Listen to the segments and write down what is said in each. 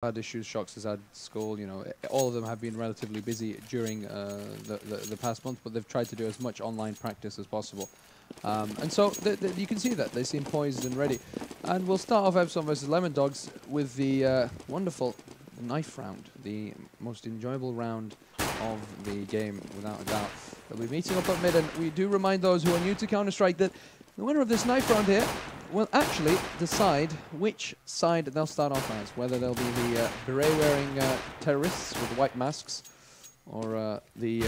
had issues, Shox has had Skull, you know, all of them have been relatively busy during the past month, but they've tried to do as much online practice as possible. And so you can see that they seem poised and ready. And we'll start off Epsilon versus Lemondogs with the wonderful knife round, the most enjoyable round of the game, without a doubt. They'll be meeting up at mid, and we do remind those who are new to Counter-Strike that the winner of this knife round here will actually decide which side they'll start off as, whether they'll be the beret-wearing terrorists with white masks, or the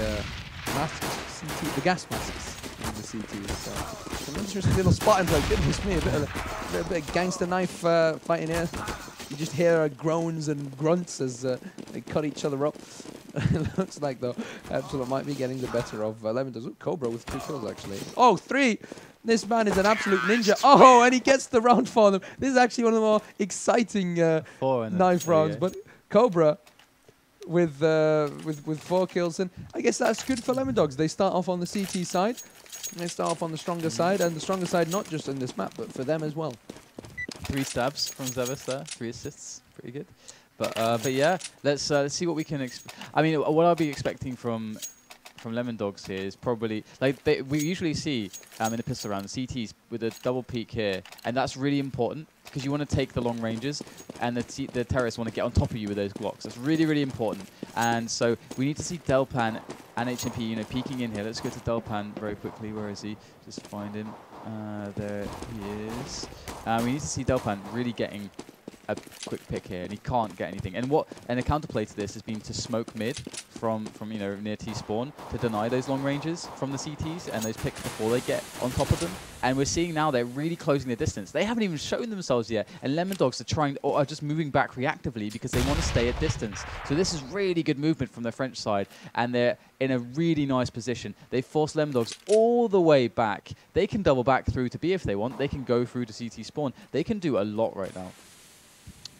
masks, the gas masks in the CTs. So, an interesting little spot, and like, goodness me, a bit of gangster knife fighting here. You just hear groans and grunts as they cut each other up. It looks like, though, Epsilon might be getting the better of Lemondogs. Ooh, Cobra with 2 kills, actually. Oh, 3! This man is an absolute ninja. Oh, and he gets the round for them. This is actually one of the more exciting knife rounds. But Cobra with 4 kills, and I guess that's good for Lemondogs. They start off on the CT side. They start off on the stronger side, and the stronger side not just in this map, but for them as well. 3 stabs from Zevis there, 3 assists, pretty good. But yeah, let's see what we can. I mean, what I'll be expecting from Lemondogs here is probably like we usually see in the pistol round the CTs with a double peek here, and that's really important because you want to take the long ranges, and the terrorists want to get on top of you with those Glocks. That's really, really important. And so we need to see Delpan and HMP, you know, peeking in here. Let's go to Delpan very quickly. Where is he? Just find him. There he is. We need to see Delpan really getting a quick pick here, and he can't get anything. And the counterplay to this has been to smoke mid from you know, near T spawn to deny those long ranges from the CTs and those picks before they get on top of them. And we're seeing now they're really closing the distance. They haven't even shown themselves yet, and Lemondogs are trying, or are just moving back reactively because they want to stay at distance. So this is really good movement from the French side, and they're in a really nice position. They forced Lemondogs all the way back. They can double back through to B if they want. They can go through to CT spawn. They can do a lot right now.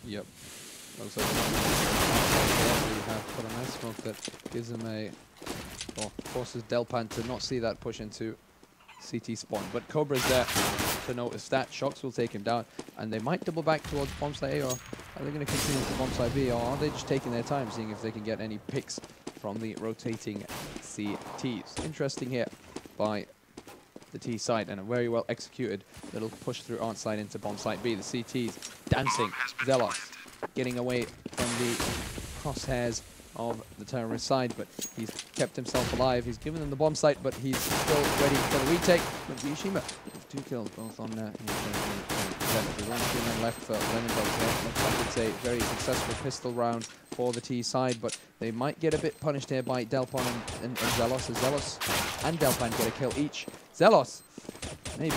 Yep. Looks like we have put a nice smoke that gives him a, well, forces Delpan to not see that push into CT spawn. But Cobra's there to notice that. Shox will take him down, and they might double back towards bomb site A, or are they going to continue to bomb site B, or are they just taking their time, seeing if they can get any picks from the rotating CTs? Interesting here by the T side, and a very well executed little push through art side into bomb site B. The CTs dancing. Zelos getting away from the crosshairs of the terrorist side, but he's kept himself alive. He's given them the bomb site, but he's still ready for the retake. But Yashima with 2 kills, both on there's only 2 men left for Lemondogs there. Looks like it's a very successful pistol round for the T side, but they might get a bit punished here by Delpan and Zelos, as Zelos and Delpan get a kill each. Zelos, maybe,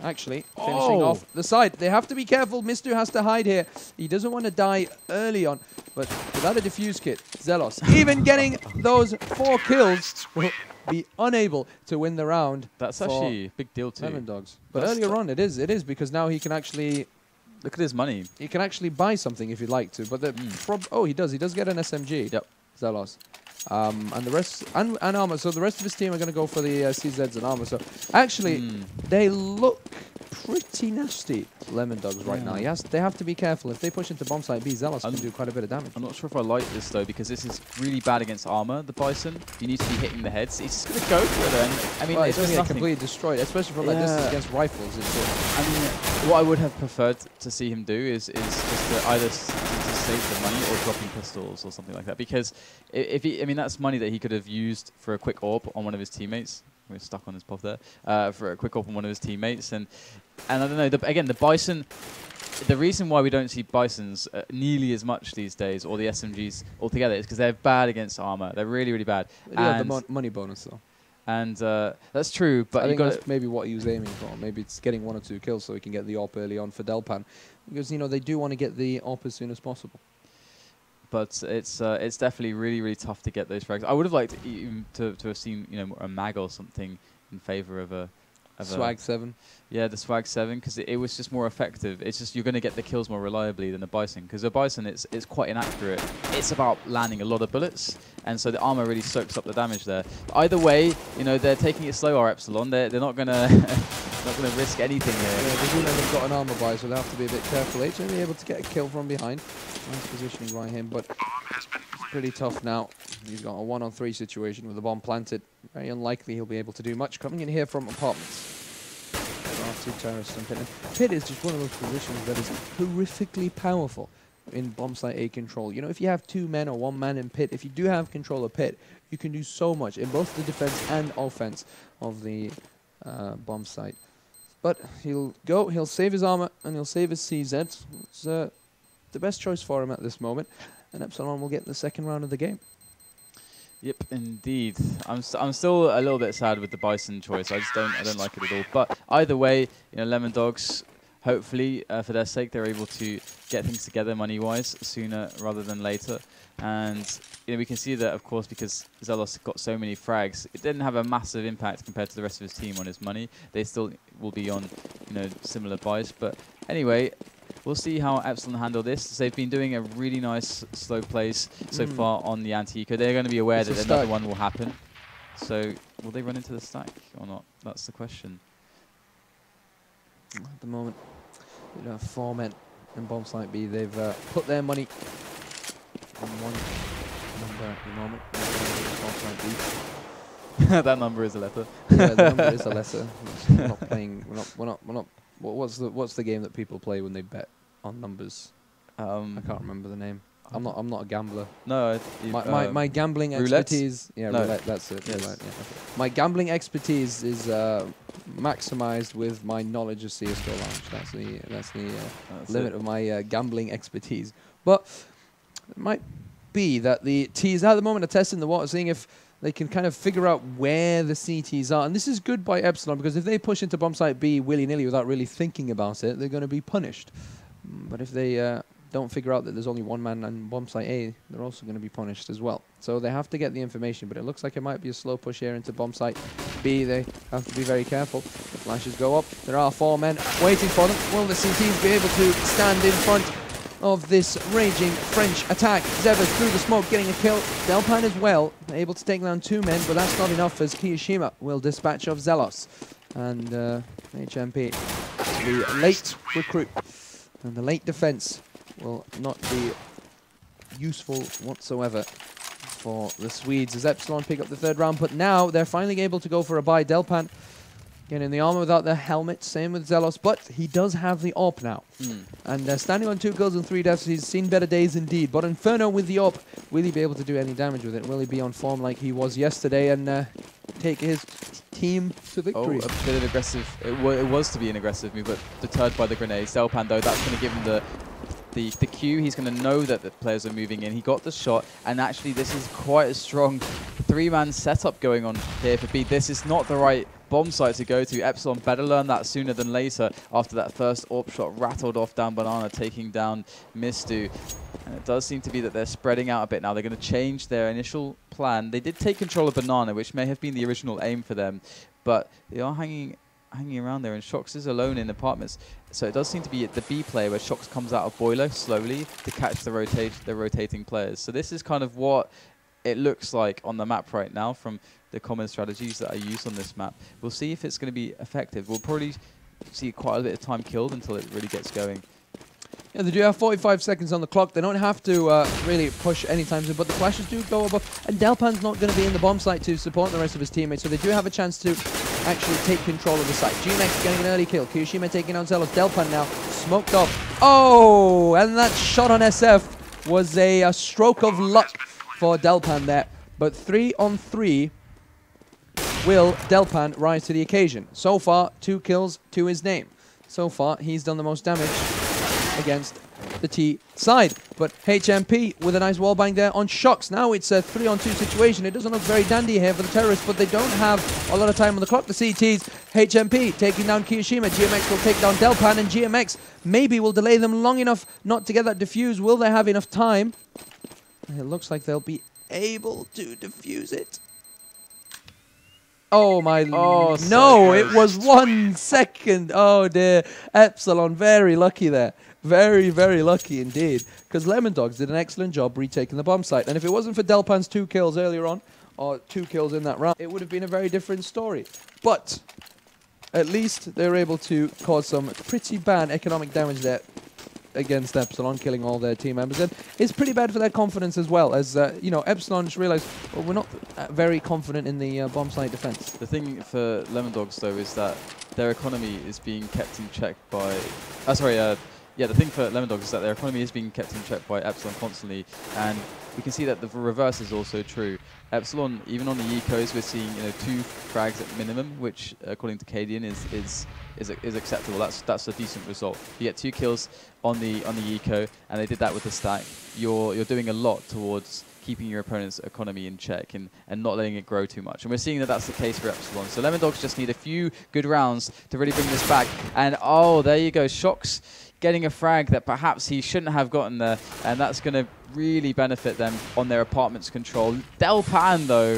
actually, finishing off the side. They have to be careful. Mistu has to hide here. He doesn't want to die early on, but without a defuse kit, Zelos, even getting those 4 kills, will be unable to win the round. That's actually a big deal too. Lemondogs. But earlier on, it is because now he can actually look at his money. He can actually buy something if he'd like to. But he does get an SMG. Yep, Zelos. And the rest, and armor. So the rest of his team are going to go for the CZs and armor. So actually, they look pretty nasty, Lemondogs, right now. Yes, they have to be careful. If they push into bomb site B, Zelos can do quite a bit of damage. I'm not sure if I like this though, because this is really bad against armor. The Bison, you need to be hitting the heads. He's just going to go for it. Then I mean, it's going to get completely destroyed, especially from like distance against rifles. I mean, what I would have preferred to see him do is just to either save the money or dropping pistols or something like that, because if he, I mean, that's money that he could have used for a quick AWP on one of his teammates. We're stuck on his pop there, for a quick AWP on one of his teammates, and I don't know. Again, the Bison. The reason why we don't see Bisons nearly as much these days, or the SMGs altogether, is because they're bad against armor. They're really, really bad. Yeah, the money bonus though. And that's true, but I think that's maybe what he was aiming for. Maybe it's getting 1 or 2 kills so he can get the AWP early on for Delpan, because you know they do want to get the AWP as soon as possible. But it's definitely really, really tough to get those frags. I would have liked to have seen, you know, a mag or something in favor of a Swag 7. Yeah, the Swag 7, because it was just more effective. It's just you're going to get the kills more reliably than the Bison, because the Bison it's quite inaccurate. It's about landing a lot of bullets, and so the armor really soaks up the damage there. Either way, you know, they're taking it slow, our Epsilon. They're not going to not going to risk anything here. Yeah, the Zuna have got an armor buy, so they'll have to be a bit careful. HMP able to get a kill from behind. Nice positioning by him, but it's pretty tough now. He's got a 1-on-3 situation with the bomb planted. Very unlikely he'll be able to do much. Coming in here from apartments. There are 2 terrorists on Pit. And Pit is just one of those positions that is horrifically powerful in bomb site A control. You know, if you have 2 men or 1 man in Pit, if you do have control of Pit, you can do so much in both the defense and offense of the bomb site. But he'll save his armor, and he'll save his CZ. It's the best choice for him at this moment. And Epsilon will get the second round of the game. Yep, indeed. I'm still a little bit sad with the Bison choice. I don't like it at all. But either way, you know, Lemondogs, hopefully for their sake, they're able to get things together money-wise sooner rather than later. And you know, we can see that, of course, because Zelos got so many frags, it didn't have a massive impact compared to the rest of his team on his money. They still will be on, you know, similar buys. But anyway, we'll see how Epsilon handle this. They've been doing a really nice slow plays so far on the anti-eco. They're going to be aware that another one will happen. So will they run into the stack or not? That's the question. At the moment, you know, 4 men in bomb site B. They've put their money on 1 number at the moment. Bomb site B. That number is a letter. Yeah, the number is a lesser. We're not playing. We're not. What's the game that people play when they bet on numbers? I can't remember the name. I'm not a gambler. No, my gambling roulette? expertise. Yeah, no. roulette. That's it. Yes. Roulette, yeah, okay. My gambling expertise is maximized with my knowledge of CS:GO Lounge. That's the limit of my gambling expertise. But it might be that the T's at the moment are testing the water, seeing if they can kind of figure out where the CTs are. And this is good by Epsilon, because if they push into bomb site B willy-nilly without really thinking about it, they're going to be punished. But if they don't figure out that there's only 1 man on bomb site A, they're also going to be punished as well. So they have to get the information, but it looks like it might be a slow push here into bomb site B. They have to be very careful. The flashes go up. There are 4 men waiting for them. Will the CTs be able to stand in front of this raging French attack? Zevas through the smoke, getting a kill. Delpan as well, able to take down 2 men, but that's not enough as Kiyoshima will dispatch of Zelos. And HMP, the late recruit and the late defense will not be useful whatsoever for the Swedes as Epsilon pick up the 3rd round. But now they're finally able to go for a buy. Delpan getting the armor without the helmet, same with Zelos, but he does have the AWP now. And standing on 2 kills and 3 deaths, he's seen better days indeed. But Inferno with the AWP, will he be able to do any damage with it? Will he be on form like he was yesterday and take his team to victory? Oh, a bit of aggressive. It was to be an aggressive move, but deterred by the grenades. Delpan, though, that's going to give him the cue. He's going to know that the players are moving in. He got the shot, and actually this is quite a strong 3-man setup going on here for B. This is not the right bomb site to go to. Epsilon better learn that sooner than later after that first AWP shot rattled off down Banana, taking down Mistu. And it does seem to be that they're spreading out a bit now. They're going to change their initial plan. They did take control of Banana, which may have been the original aim for them, but they are hanging around there, and Shox is alone in apartments. So it does seem to be the B player where Shox comes out of Boiler slowly to catch the rotating players. So this is kind of what it looks like on the map right now from the common strategies that are used on this map. We'll see if it's going to be effective. We'll probably see quite a bit of time killed until it really gets going. Yeah, they do have 45 seconds on the clock. They don't have to really push anytime soon, but the flashes do go above. And Delpan's not going to be in the bomb site to support the rest of his teammates, so they do have a chance to actually take control of the site. GMX getting an early kill. Kiyoshima taking out Zelos. Delpan now smoked off. Oh, and that shot on SF was a stroke of luck for Delpan there. But 3-on-3 will Delpan rise to the occasion. So far, 2 kills to his name. So far, he's done the most damage against the T side. But HMP with a nice wallbang there on Shox. Now it's a 3-on-2 situation. It doesn't look very dandy here for the terrorists, but they don't have a lot of time on the clock. The CTs, HMP taking down Kiyoshima. GMX will take down Delpan, and GMX maybe will delay them long enough not to get that defuse. Will they have enough time? It looks like they'll be able to defuse it. Oh my, no, so it was 1 second. Oh dear, Epsilon very lucky there. Very, very lucky indeed. Because Lemondogs did an excellent job retaking the bomb site. And if it wasn't for Delpan's 2 kills earlier on, or 2 kills in that round, it would have been a very different story. But at least they're able to cause some pretty bad economic damage there against Epsilon, killing all their team members. And it's pretty bad for their confidence as well, as, you know, Epsilon just realized, well, we're not very confident in the bomb site defense. The thing for Lemondogs, though, is that their economy is being kept in check by... yeah, the thing for Lemondogs is that their economy is being kept in check by Epsilon constantly, and we can see that the reverse is also true. Epsilon, even on the ecos, we're seeing 2 frags at minimum, which according to Cadian is acceptable. That's a decent result. You get 2 kills on the eco, and they did that with the stack. You're doing a lot towards keeping your opponent's economy in check and not letting it grow too much. And we're seeing that that's the case for Epsilon. So Lemondogs just need a few good rounds to really bring this back. And oh, there you go, Shox getting a frag that perhaps he shouldn't have gotten there, and that's going to really benefit them on their apartment's control. Delpan, though,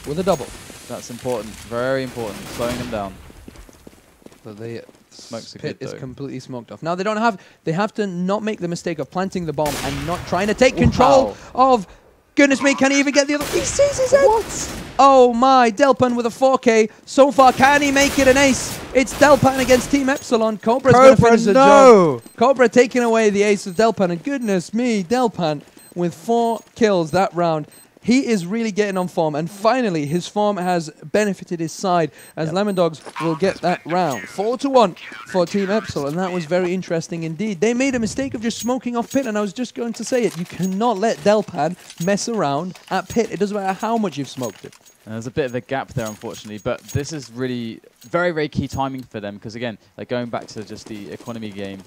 with a double. That's important, very important, slowing them down. But the Smokes pit is completely smoked off. Now they have to not make the mistake of planting the bomb and not trying to take control of. Goodness me, can he even get the other? He sees his head. What? Oh my, Delpan with a 4K. So far, can he make it an ace? It's Delpan against Team Epsilon. Cobra's going to finish the job. Cobra taking away the ace of Delpan. And goodness me, Delpan with 4 kills that round. He is really getting on form, and finally his form has benefited his side as Lemondogs will get that round. 4-1 for Team Epsilon, and that was very interesting indeed. They made a mistake of just smoking off pit, and I was just going to say it. You cannot let Delpan mess around at pit. It doesn't matter how much you've smoked it. And there's a bit of a gap there, unfortunately, but this is really very, very key timing for them because, again, like going back to just the economy game,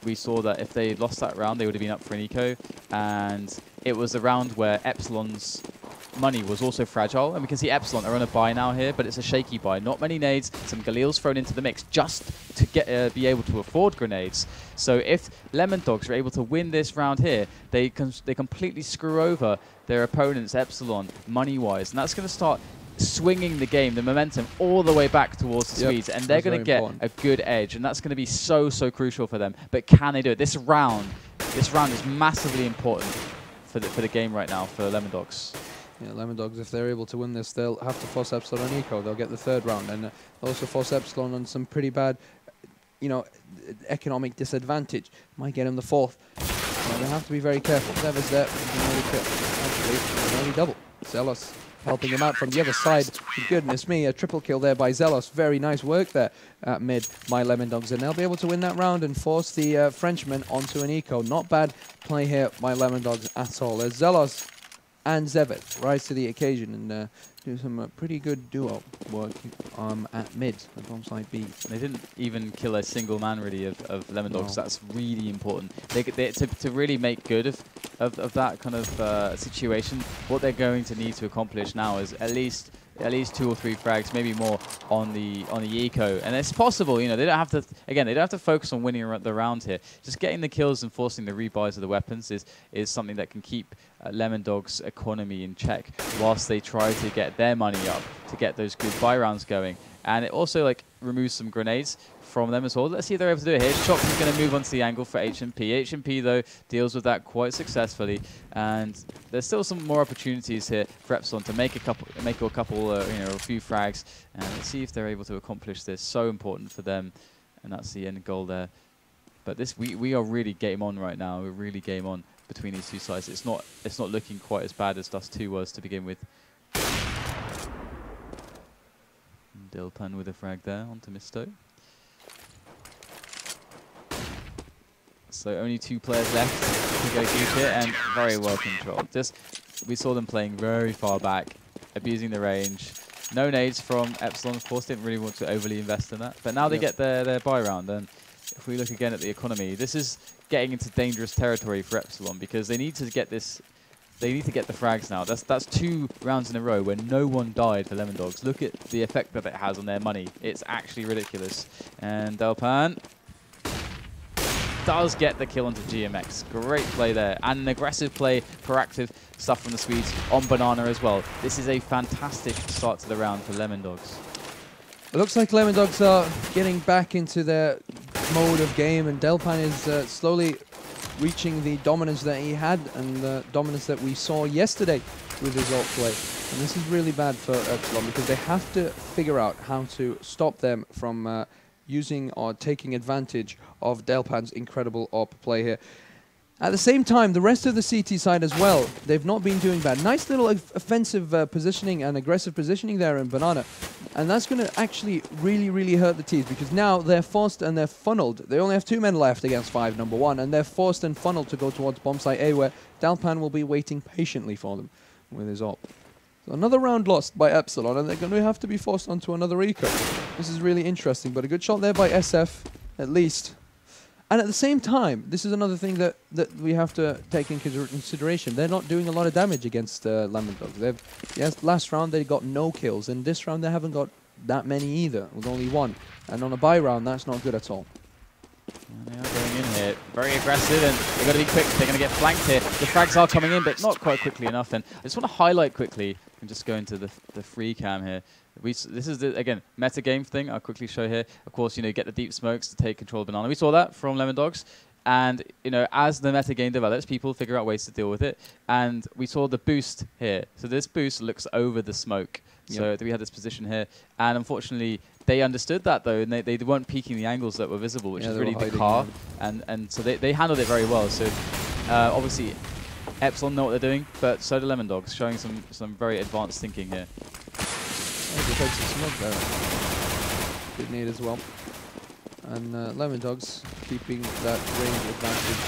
we saw that if they lost that round, they would have been up for an eco, and it was a round where Epsilon's money was also fragile, and we can see Epsilon are on a buy now here, but it's a shaky buy. Not many nades, some Galils thrown into the mix just to get be able to afford grenades. So if Lemondogs are able to win this round here, they completely screw over their opponents, Epsilon, money-wise, and that's going to start swinging the game, the momentum, all the way back towards the Swedes, and they're going to get a good edge, and that's going to be so, so crucial for them. But can they do it? This round is massively important for the game right now for Lemondogs. Yeah, Lemondogs, if they're able to win this, they'll have to force Epsilon on eco. They'll get the 3rd round, and also force Epsilon on some pretty bad, you know, economic disadvantage. Might get him the 4th. So they have to be very careful. Zeva's there. Actually, only double. Zelos helping him out from the other side. Goodness me, a triple kill there by Zelos. Very nice work there at mid by Lemondogs, and they'll be able to win that round and force the Frenchman onto an eco. Not bad play here by Lemondogs at all. As Zelos and Zevet rise to the occasion and do some pretty good duo work at mid, at bomb site B. They didn't even kill a single man really of Lemondogs. No. That's really important. To really make good of that kind of situation, what they're going to need to accomplish now is at least 2 or 3 frags, maybe more on the eco, and it's possible. You know, they don't have to. Again, they don't have to focus on winning the round here. Just getting the kills and forcing the rebuys of the weapons is something that can keep Lemondogs' economy in check whilst they try to get their money up to get those good buy rounds going. And it also like removes some grenades from them as well. Let's see if they're able to do it here. Shox is going to move onto the angle for HMP. HMP, though, deals with that quite successfully. And there's still some more opportunities here for Epsilon to make a couple, a few frags. And let's see if they're able to accomplish this. So important for them. And that's the end goal there. But this, we are really game on right now. We're really game on between these two sides. It's not looking quite as bad as Dust 2 was to begin with. Delpan with a frag there onto Misto. So only 2 players left to go huge here, and very well controlled. We saw them playing very far back, abusing the range. No nades from Epsilon, of course, didn't really want to overly invest in that. But now they get their buy round, and if we look again at the economy, this is getting into dangerous territory for Epsilon because they need to get this. They need to get the frags now. That's 2 rounds in a row where no one died for Lemondogs. Look at the effect that it has on their money. It's actually ridiculous. And Delpan does get the kill onto GMX. Great play there. And an aggressive play, proactive stuff from the Swedes on Banana as well. This is a fantastic start to the round for Lemondogs. It looks like Lemondogs are getting back into their mode of game, and Delpan is slowly reaching the dominance that he had and the dominance that we saw yesterday with his ult play. And this is really bad for Epsilon because they have to figure out how to stop them from using or taking advantage of Delpan's incredible AWP play here. At the same time, the rest of the CT side as well, they've not been doing bad. Nice little offensive positioning and aggressive positioning there in Banana. And that's going to actually really, really hurt the T's because now they're forced and they're funneled. They only have 2 men left against 5, number 1, and they're forced and funneled to go towards bomb site A, where Delpan will be waiting patiently for them with his AWP. So another round lost by Epsilon, and they're going to have to be forced onto another eco. This is really interesting, but a good shot there by SF, at least. And at the same time, this is another thing that we have to take in consideration. They're not doing a lot of damage against Lemondogs. Yes, last round they got no kills, and this round they haven't got that many either, with only 1. And on a bye round, that's not good at all. They are going in here, very aggressive, and they've got to be quick. They're going to get flanked here. The frags are coming in, but not quite quickly enough. And I just want to highlight quickly, and just go into the free cam here. This is the, again, meta game thing. I'll quickly show here. Of course, you know, get the deep smokes to take control of Banana. We saw that from Lemondogs. And, you know, as the meta game develops, people figure out ways to deal with it. And we saw the boost here. So this boost looks over the smoke. So we had this position here. And unfortunately, they understood that, though, and they weren't peeking the angles that were visible, which is really the car. And so they handled it very well. So obviously, Epsilon know what they're doing, but so do Lemondogs, showing some very advanced thinking here. Defensive smoke there. Good need as well. And Lemondogs keeping that range advantage,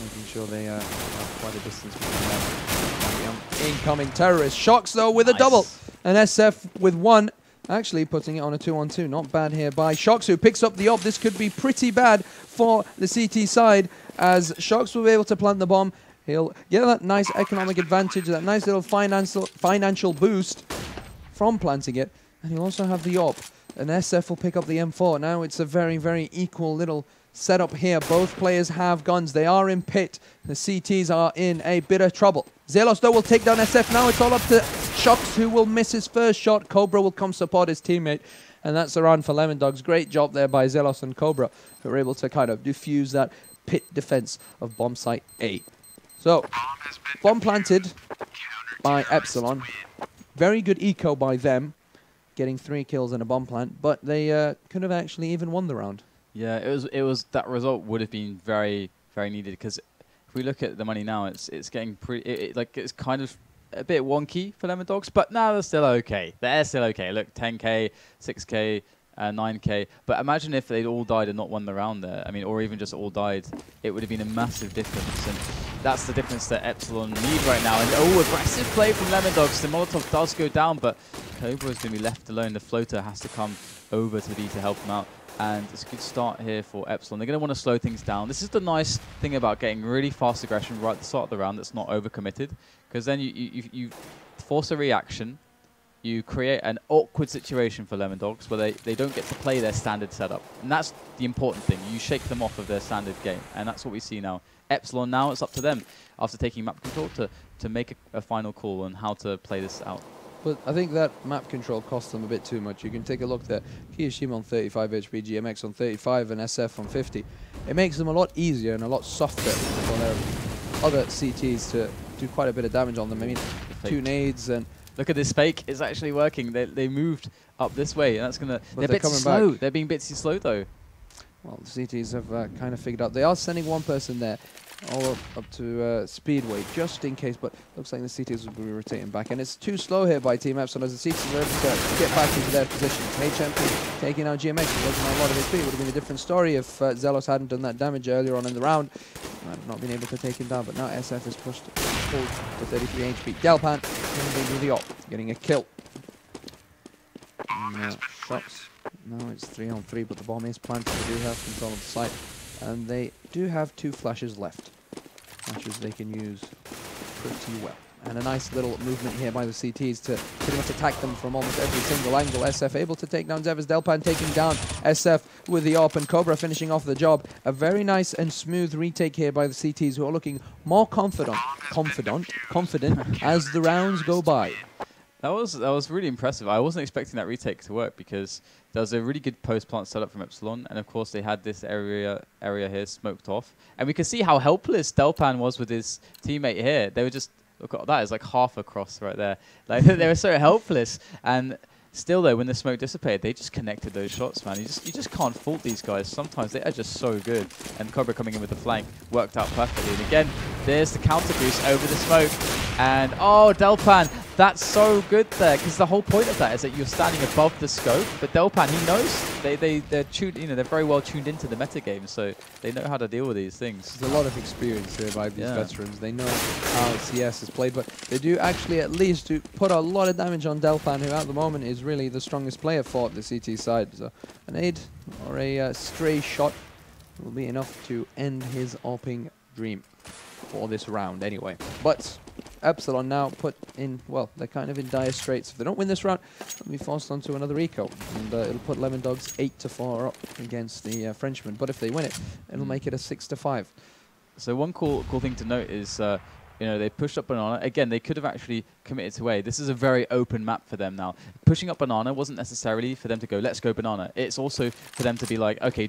making sure they have quite a distance between them. Incoming terrorist. Shocks though with a double. And SF with 1. Actually putting it on a 2-on-2. Not bad here by Shocks, who picks up the AWP. This could be pretty bad for the CT side, as Shocks will be able to plant the bomb. He'll get that nice economic advantage, that nice little financial boost from planting it, and he'll also have the AWP, and SF will pick up the M4. Now it's a very, very equal little setup here. Both players have guns. They are in pit. The CTs are in a bit of trouble. Zelos, though, will take down SF. Now it's all up to Shocks, who will miss his first shot. Cobra will come support his teammate, and that's the round for Lemondogs. Great job there by Zelos and Cobra, who were able to kind of diffuse that pit defense of bomb site A. So, bomb planted by Epsilon. Very good eco by them, getting 3 kills and a bomb plant, but they could have actually even won the round. Yeah, it was that result would have been very, very needed, because if we look at the money now, it's getting pretty, like it's kind of a bit wonky for Lemondogs, but now they're still okay. They're still okay. Look, 10k, 6k, 9k. But imagine if they'd all died and not won the round there. I mean, or even just all died, it would have been a massive difference. And that's the difference that Epsilon need right now. And aggressive play from Lemondogs. The Molotov does go down, but Cobra is going to be left alone. The floater has to come over to B to help him out. And it's a good start here for Epsilon. They're going to want to slow things down. This is the nice thing about getting really fast aggression right at the start of the round that's not overcommitted, because then you force a reaction. You create an awkward situation for Lemondogs where they don't get to play their standard setup. And that's the important thing. You shake them off of their standard game. And that's what we see now. Epsilon, now it's up to them, after taking map control, to make a final call on how to play this out. But I think that map control costs them a bit too much. You can take a look there. Kiyoshima on 35 HP, GMX on 35, and SF on 50. It makes them a lot easier and a lot softer for their other CTs to do quite a bit of damage on them. I mean, 2 nades and... Look at this fake. It's actually working. They moved up this way, and that's going to... They're a bit slow. They're being bitsy slow, though. Well, the CTs have kind of figured out. They are sending 1 person there, all up to Speedway, just in case, but looks like the CTs will be rotating back. And it's too slow here by Team Epsilon, as the CTs are able to get back into their positions. Hey Champion taking out GMX. It wasn't a lot of HP. It would have been a different story if Zelos hadn't done that damage earlier on in the round. Not been able to take him down, but now SF is pushed forward to 33 HP. Delpan with the op, getting a kill. Shots. No, it's 3-on-3, but the bomb is planted. They do have control of the site, and they do have 2 flashes left. Flashes they can use pretty well. And a nice little movement here by the CTs to pretty much attack them from almost every single angle. SF able to take down Zevas. Delpan taking down SF with the AWP, and Cobra finishing off the job. A very nice and smooth retake here by the CTs, who are looking more confident as the rounds go by. That was really impressive. I wasn't expecting that retake to work, because there was a really good post-plant setup from Epsilon, and of course they had this area here smoked off. And we could see how helpless Delpan was with his teammate here. They were just look at that is like half a cross right there. Like they were so helpless, and still though, when the smoke dissipated, they just connected those shots, man. You just can't fault these guys. Sometimes they are just so good. And Cobra coming in with the flank worked out perfectly. And again, there's the counter boost over the smoke. And oh, Delpan, that's so good there, because the whole point of that is that you're standing above the scope. But Delpan, he knows they're tuned, they're very well tuned into the metagame, so they know how to deal with these things. There's a lot of experience here by these veterans. They know how CS is played, but they do actually at least put a lot of damage on Delpan, who at the moment is really the strongest player for the CT side. So an aid or a stray shot will be enough to end his AWPing dream for this round anyway. But Epsilon now put in, well, they're kind of in dire straits. If they don't win this round, they'll be forced onto another eco, and it'll put Lemondogs 8-4 up against the Frenchman. But if they win it, it'll make it a 6-5. So one cool thing to note is, they pushed up Banana. Again, they could have actually committed to A. This is a very open map for them now. Pushing up Banana wasn't necessarily for them to go, let's go Banana. It's also for them to be like, okay,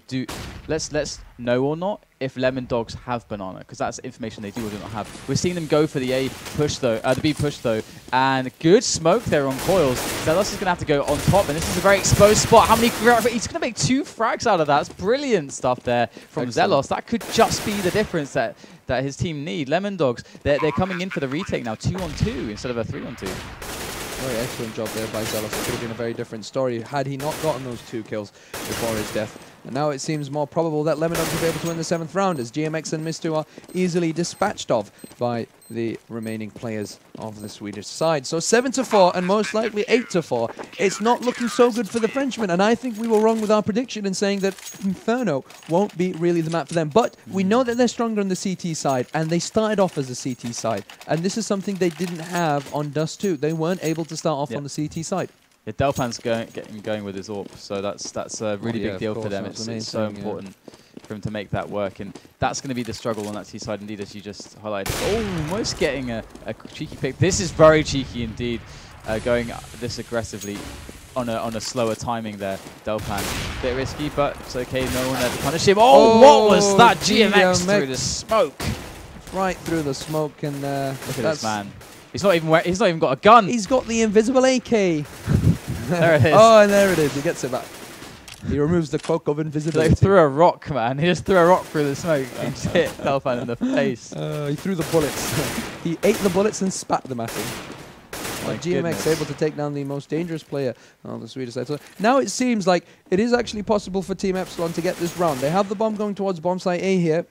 let's know or not if Lemondogs have Banana, because that's information they do or do not have. We're seeing them go for the A push though, the B push though, and good smoke there on coils. Zelos is going to have to go on top, and this is a very exposed spot. How many? He's going to make 2 frags out of that. That's brilliant stuff there from Zelos. That could just be the difference that his team need. Lemondogs, they're coming in for the retake now, 2-on-2 instead of a 3-on-2. Very excellent job there by Zelos. It could have been a very different story had he not gotten those 2 kills before his death. And now it seems more probable that Lemondogs will be able to win the 7th round, as GMX and Mistu are easily dispatched of by the remaining players of the Swedish side. So 7-4 and most likely 8-4. It's not looking so good for the Frenchmen, and I think we were wrong with our prediction in saying that Inferno won't be really the map for them. But we know that they're stronger on the CT side, and they started off as a CT side. And this is something they didn't have on Dust 2. They weren't able to start off on the CT side. Yeah, Delpan's getting going with his AWP, so that's a really big deal for them. It's so important for him to make that work, and that's going to be the struggle on that T side indeed, as you just highlighted. Almost getting a cheeky pick. This is very cheeky indeed, going this aggressively on a slower timing there. Delpan, bit risky, but it's okay. No one there to punish him. Oh, what was that? GMX through the smoke, right through the smoke, and look at this man. He's not even got a gun. He's got the invisible AK. There it is. Oh, and there it is. He gets it back. He removes the cloak of invisibility. They threw a rock, man. He just threw a rock through the smoke and just hit Delpan in the face. He threw the bullets. He ate the bullets and spat them at him. GMX able to take down the most dangerous player on the Swedish side. So now it seems like it is actually possible for Team Epsilon to get this round. They have the bomb going towards bomb site A here,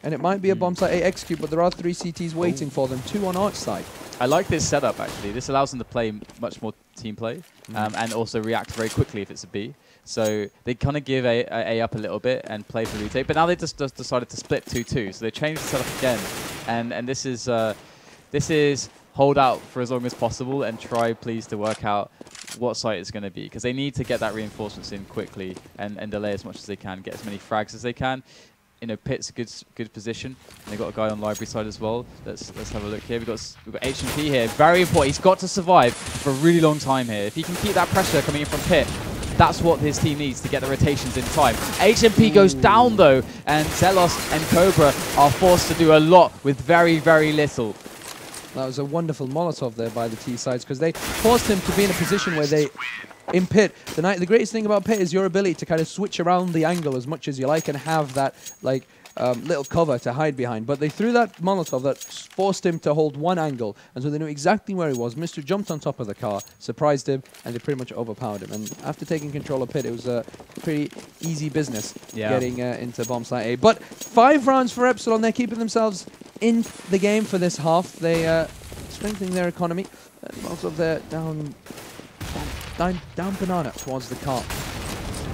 and it might be a bomb site A execute, but there are 3 CTs waiting for them, 2 on Arch side. I like this setup, actually. This allows them to play much more team play and also react very quickly if it's a B. So they kind of give A up a little bit and play for retake. But now they just decided to split 2-2. So they changed the setup again. And this is hold out for as long as possible and try, please, to work out what site it's going to be. Because they need to get that reinforcements in quickly and delay as much as they can, get as many frags as they can. Pit's a good position. And they've got a guy on library side as well. Let's have a look here. We've got HMP here. Very important. He's got to survive for a really long time here. If he can keep that pressure coming in from Pit, that's what his team needs to get the rotations in time. HMP goes down though, and Zelos and Cobra are forced to do a lot with very, very little. That was a wonderful Molotov there by the T sides, because they forced him to be in a position where they, in Pit, the greatest thing about Pit is your ability to kind of switch around the angle as much as you like and have that little cover to hide behind. But they threw that Molotov that forced him to hold one angle, and so they knew exactly where he was. Mr. jumped on top of the car, surprised him, and they pretty much overpowered him. And after taking control of Pit, it was a pretty easy business getting into bomb site A. But 5 rounds for Epsilon. They're keeping themselves in the game for this half. They strengthening their economy. Most of their down Banana towards the car.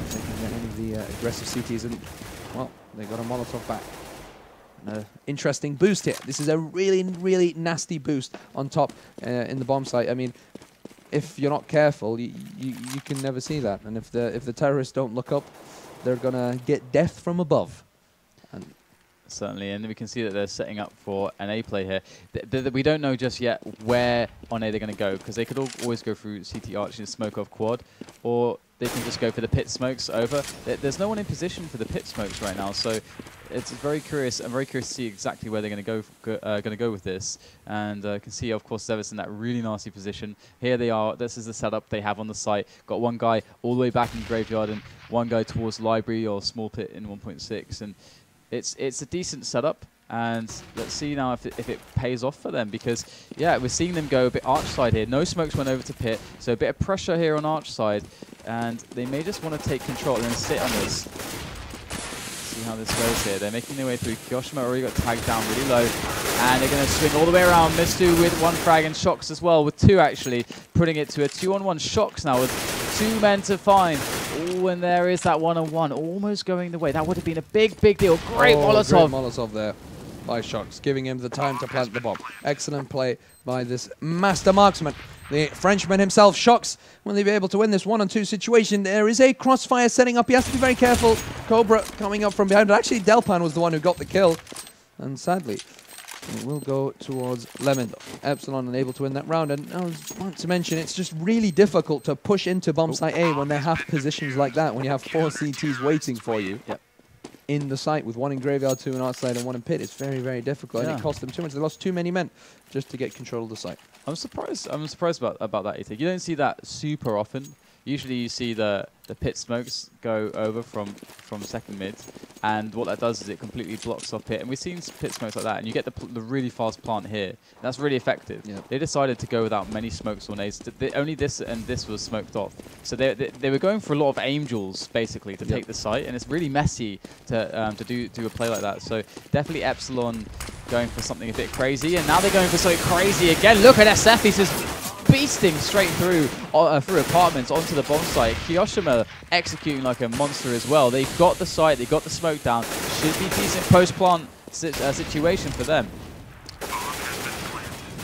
Taking any of the aggressive CTs, and well, they got a Molotov back. Interesting boost here. This is a really, really nasty boost on top in the bomb site. I mean, if you're not careful, you can never see that. And if the terrorists don't look up, they're gonna get death from above. And certainly, and we can see that they're setting up for an A play here. We don't know just yet where on A they're going to go, because they could always go through CT Arch and smoke off quad, or they can just go for the pit smokes over. There's no one in position for the pit smokes right now, so it's very curious. I'm very curious to see exactly where they're going to go with this. And you can see, of course, Zevis in that really nasty position. Here they are. This is the setup they have on the site. Got one guy all the way back in graveyard and one guy towards library or small pit in 1.6. And it's a decent setup. And let's see now if it pays off for them, because yeah, we're seeing them go a bit arch side here. No smokes went over to pit, so a bit of pressure here on arch side, and they may just want to take control and then sit on this. See how this goes here. They're making their way through. Kyoshima already got tagged down really low, and they're going to swing all the way around. Mistu with one frag and Shocks as well with two, actually putting it to a 2-on-1. Shocks now with 2 men to find. Oh, and there is that 1-on-1 almost going the way. That would have been a big deal. Great Molotov. Great Molotov there by Shocks, giving him the time to plant the bomb. Excellent play by this master marksman. The Frenchman himself, Shocks, will they be able to win this 1-on-2 situation? There is a crossfire setting up. He has to be very careful. Cobra coming up from behind. But actually, Delpan was the one who got the kill. And sadly, it will go towards Lemondogs. Epsilon unable to win that round. And I want to mention, it's just really difficult to push into bomb site A when they have positions like that, when you have 4 CTs waiting for you. Yep. In the site with 1 in graveyard, 2 in outside, and 1 in pit. It's very difficult, and it cost them too much. They lost too many men just to get control of the site. I'm surprised about that, Etik. You don't see that super often. Usually you see the pit smokes go over from second mid, and what that does is it completely blocks off pit. And we've seen pit smokes like that, and you get the really fast plant here. That's really effective. Yep. They decided to go without many smokes or nades. Only this and this was smoked off. So they were going for a lot of angels basically to take the site, and it's really messy to do a play like that. So definitely Epsilon going for something a bit crazy, and now they're going for something crazy again. Look at SF. He's just beasting straight through apartments onto the bomb site. Kyoshima executing like a monster as well. They've got the site, they got the smoke down. Should be decent post-plant situation for them.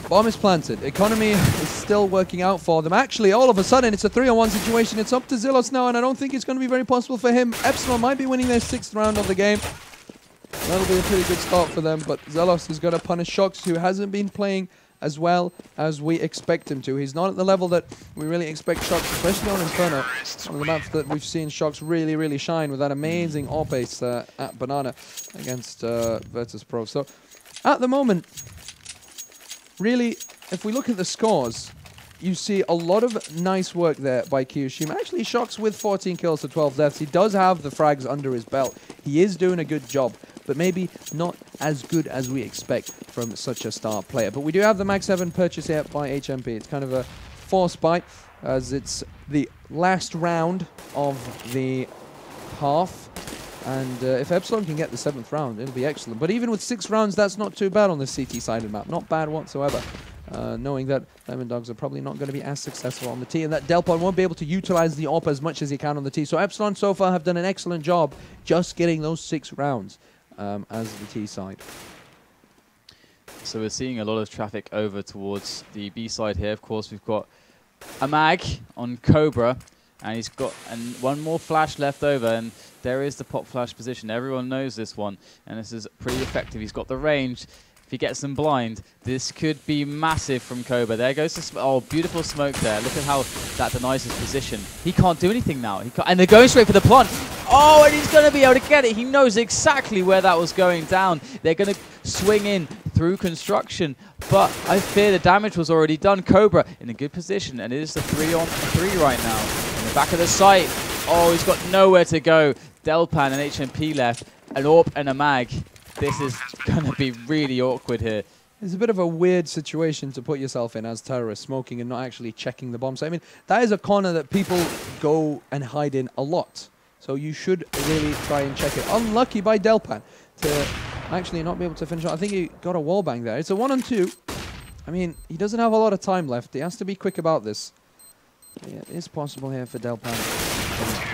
Bomb is planted. Economy is still working out for them. Actually, all of a sudden, it's a 3-on-1 situation. It's up to Zillos now, and I don't think it's going to be very possible for him. Epsilon might be winning their 6th round of the game. That'll be a pretty good start for them, but Zelos is going to punish Shocks, who hasn't been playing as well as we expect him to. He's not at the level that we really expect Shocks, especially on Inferno. On the maps that we've seen Shocks really shine with that amazing AWP ace at Banana against Virtus Pro. So at the moment, really, if we look at the scores, you see a lot of nice work there by Kyoshima. Actually, Shocks with 14 kills to 12 deaths. He does have the frags under his belt. He is doing a good job, but maybe not as good as we expect from such a star player. But we do have the Mag 7 purchase here by HMP. It's kind of a forced buy, as it's the last round of the half. And if Epsilon can get the 7th round, it'll be excellent. But even with 6 rounds, that's not too bad on the CT-sided map. Not bad whatsoever. Knowing that Lemondogs are probably not going to be as successful on the T, and that Delpon won't be able to utilize the AWP as much as he can on the T. So Epsilon so far have done an excellent job just getting those 6 rounds as the T side. So we're seeing a lot of traffic over towards the B side here. Of course, we've got a mag on Cobra, and he's got one more flash left over, and there is the pop flash position. Everyone knows this one, and this is pretty effective. He's got the range. If he gets them blind, this could be massive from Cobra. There goes the oh, beautiful smoke there. Look at how that denies his position. He can't do anything now. And they're going straight for the plant. Oh, and he's going to be able to get it. He knows exactly where that was going down. They're going to swing in through construction, but I fear the damage was already done. Cobra in a good position, and it is the 3-on-3 right now. In the back of the site. Oh, he's got nowhere to go. Delpan and HMP left, an AWP and a mag. This is going to be really awkward here. It's a bit of a weird situation to put yourself in as terrorists, smoking and not actually checking the bomb site. I mean, that is a corner that people go and hide in a lot. So you should really try and check it. Unlucky by Delpan to actually not be able to finish it. I think he got a wallbang there. It's a 1-on-2. I mean, he doesn't have a lot of time left. He has to be quick about this. Yeah, it is possible here for Delpan.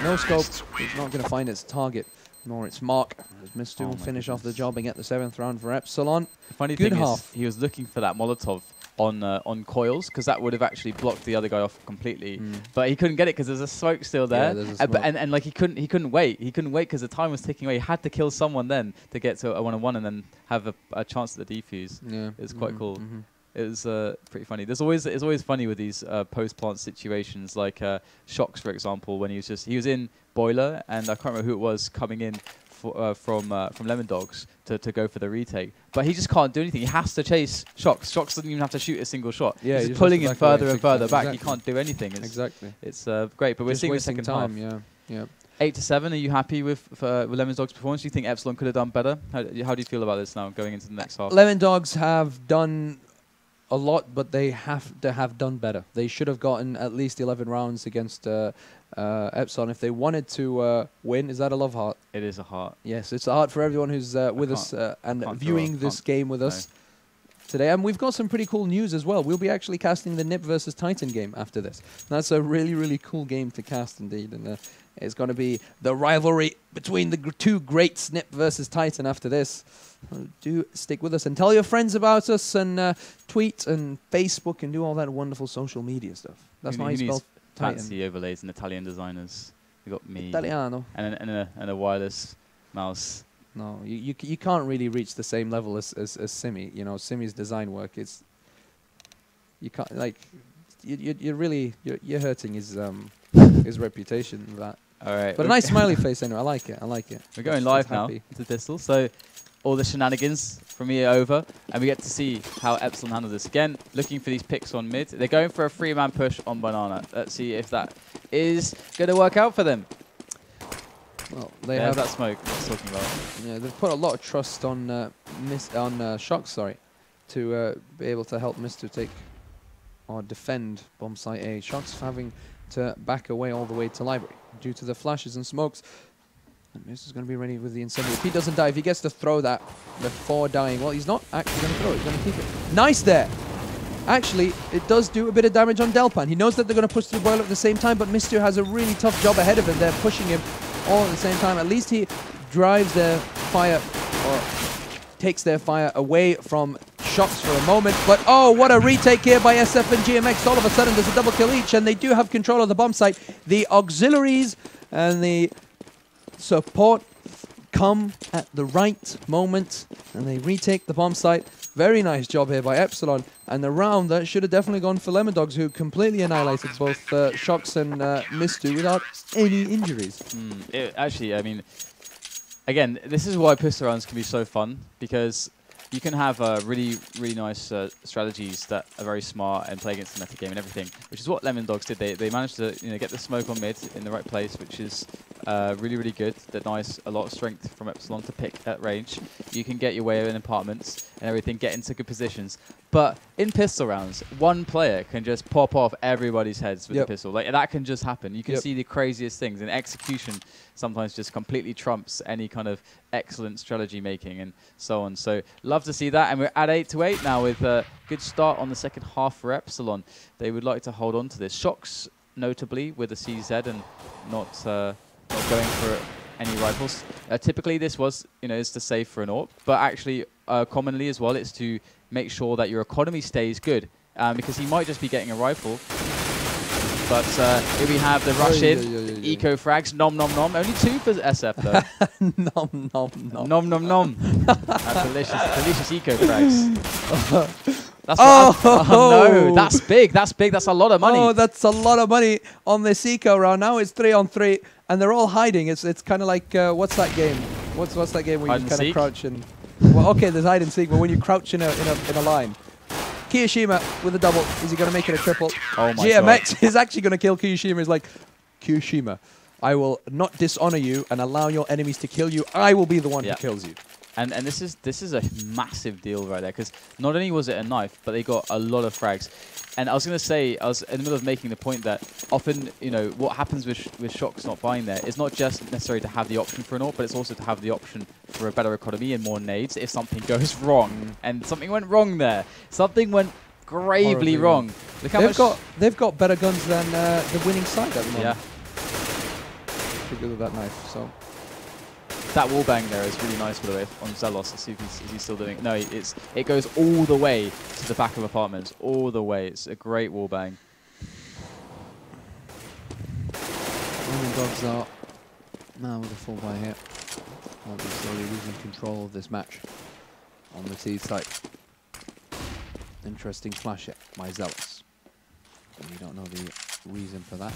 No scope. He's not going to find its target nor its mark. Mistu will finish off the job and get the 7th round for Epsilon. The funny thing is, he was looking for that Molotov on coils, because that would have actually blocked the other guy off completely. But he couldn't get it because there's a smoke still there. Yeah, and like he couldn't wait. He couldn't wait because the time was ticking away. He had to kill someone then to get to a 1-on-1 and then have a chance at the defuse. Yeah, it's quite cool. It was pretty funny. It's always funny with these post-plant situations, like Shocks, for example, when he was in Boiler, and I can't remember who it was coming in from Lemondogs to go for the retake, but he just can't do anything. He has to chase Shox. Shox doesn't even have to shoot a single shot. Yeah, he's just pulling him further and further back. Exactly. He can't do anything. It's great, but we're just seeing the wasting second time. half. Yeah. 8-7. Are you happy with Lemondogs' performance? Do you think Epsilon could have done better? How do you feel about this now going into the next half? Lemondogs have done a lot, but they have to have done better. They should have gotten at least 11 rounds against Epsilon if they wanted to win. Is that a love heart? It is a heart. Yes, it's a heart for everyone who's with us and viewing this game with us today. And we've got some pretty cool news as well. We'll be actually casting the NIP versus Titan game after this. That's a really, really cool game to cast indeed. And it's going to be the rivalry between the two greats, NIP versus Titan, after this. Do stick with us and tell your friends about us and tweet and Facebook and do all that wonderful social media stuff. That's how you spell Titan. Fancy overlays and Italian designers. We got me Italiano. And a wireless mouse. No, you can't really reach the same level as Simi. You know, Simi's design work. You can't, like, you're hurting his reputation with that. All right, but a nice smiley face anyway. I like it. We're going live now into Pistol, so all the shenanigans from here over, and we get to see how Epsilon handle this. Again, looking for these picks on mid. They're going for a 3-man push on Banana. Let's see if that is going to work out for them. Well, they have that smoke I was talking about. Yeah, they've put a lot of trust on Shox, to be able to help Mister take or defend bomb site A. Shox having to back away all the way to library due to the flashes and smokes. And Mister's going to be ready with the incendiary. If he doesn't die, if he gets to throw that before dying, well, he's not actually going to throw it. He's going to keep it. Nice there. Actually, it does do a bit of damage on Delpan. He knows that they're going to push through Boiler at the same time, but Mister has a really tough job ahead of him. They're pushing him all at the same time. At least he drives their fire or takes their fire away from Shox for a moment. But oh, what a retake here by SF and GMX. All of a sudden, there's a double kill each, and they do have control of the bomb site. The auxiliaries and the support come at the right moment, and they retake the bomb site. Very nice job here by Epsilon. And the round that should have definitely gone for Lemondogs, who completely annihilated both Shox and Mistu without any injuries. Actually, I mean, again, this is why pistol rounds can be so fun, because you can have really, really nice strategies that are very smart and play against the meta game and everything, which is what Lemondogs did. They managed to get the smoke on mid in the right place, which is really, really good. That nice, a lot of strength from Epsilon to pick at range. You can get your way in apartments and everything, get into good positions. But in pistol rounds, one player can just pop off everybody's heads with the pistol. Like, that can just happen. You can see the craziest things, and execution sometimes just completely trumps any kind of excellent strategy making and so on. So love to see that, and we're at 8-8 now with a good start on the second half for Epsilon. They would like to hold on to this. Shox, notably, with a CZ and not going for any rifles. Typically, this was, is to save for an AWP, but actually, commonly as well, it's to make sure that your economy stays good, because he might just be getting a rifle. But here we have the rush in, eco frags, nom nom nom. Only 2 for SF though. Nom nom nom. Nom nom nom. Delicious eco frags. That's no, that's big. That's big. That's a lot of money. Oh, that's a lot of money on this eco round. Now it's 3-on-3, and they're all hiding. It's kind of like what's that game? What's that game where you kind of crouch and? Well, okay, there's hide and seek, but when you crouch in a line. Kiyoshima with a double. Is he going to make it a triple? Oh my GMX God. is actually going to kill Kiyoshima. He's like, Kiyoshima, I will not dishonor you and allow your enemies to kill you. I will be the one who kills you. And this is a massive deal right there, because not only was it a knife, but they got a lot of frags. And I was going to say, I was in the middle of making the point that often, what happens with Shox not buying there is not just necessarily to have the option for an AWP, but it's also to have the option for a better economy and more nades if something goes wrong. And something went wrong there. Something went gravely wrong. Look how they've got better guns than the winning side at the moment. Yeah. Pretty good with that knife, so. That wallbang there is really nice, by the way, on Zelos. Let's see if he's still doing it. No, it goes all the way to the back of apartments. All the way. It's a great wallbang. Lemondogs are now with a full buy here. They'll be slowly losing control of this match on the T side. Interesting flash hit by Zealous. We don't know the reason for that.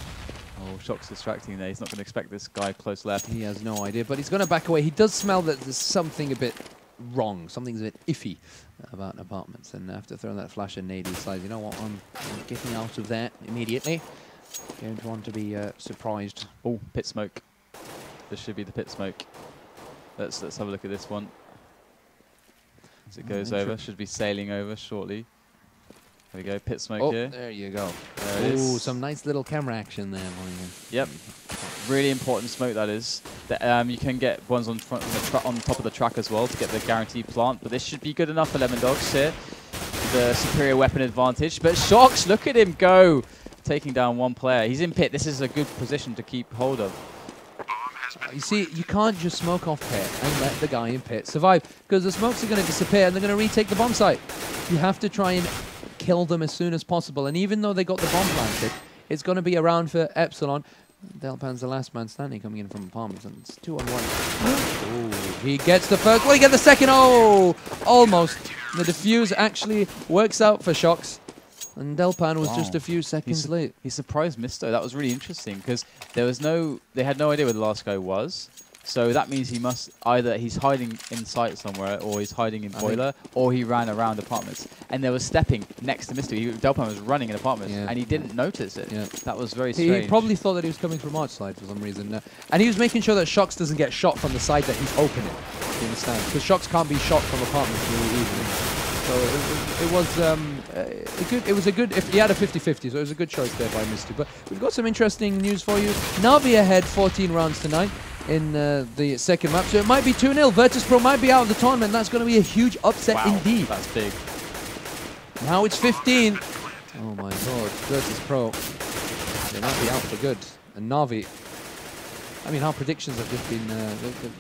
Oh, Shock's distracting there. He's not going to expect this guy close left. He has no idea, but he's going to back away. He does smell that there's something a bit wrong. Something's a bit iffy about apartments. And after throwing that flash and nade, he decides, you know what, I'm getting out of there immediately. Don't want to be surprised. Oh, pit smoke. This should be the pit smoke. Let's have a look at this one. As it goes over, should be sailing over shortly. There we go, pit smoke here. There you go. There it is. Some nice little camera action there. Yep, really important smoke that is. You can get ones on top of the track as well to get the guaranteed plant, but this should be good enough for Lemondogs here. The superior weapon advantage, but Shox, look at him go, taking down one player. He's in pit. This is a good position to keep hold of. You see, you can't just smoke off pit and let the guy in pit survive, because the smokes are going to disappear and they're going to retake the bomb site. You have to try and kill them as soon as possible, and even though they got the bomb planted, it's going to be around for Epsilon. Delpan's the last man standing coming in from apartments, and it's 2-on-1. Oh, he gets the first. Will he get the second? Oh, almost. The defuse actually works out for Shox, and Delpan was just a few seconds late. He surprised Misto. That was really interesting because they had no idea where the last guy was. So that means he must either he's hiding in sight somewhere, or he's hiding in boiler, or he ran around apartments. And there was stepping next to Misto. Delpan was running in apartments, and he didn't notice it. Yeah. That was very strange. He probably thought that he was coming from our side for some reason. And he was making sure that Shox doesn't get shot from the side that he's opening. You understand? Because Shox can't be shot from apartments really easily. So it was a good. If he had a 50-50, so it was a good choice there by Misto. But we've got some interesting news for you. Na'Vi ahead 14 rounds tonight in the second map, so it might be 2-0. Virtus.pro might be out of the tournament. That's going to be a huge upset indeed. That's big. Now it's 15. Oh my lord, Virtus.pro. They might be out for good. And Na'Vi, I mean, our predictions have just been,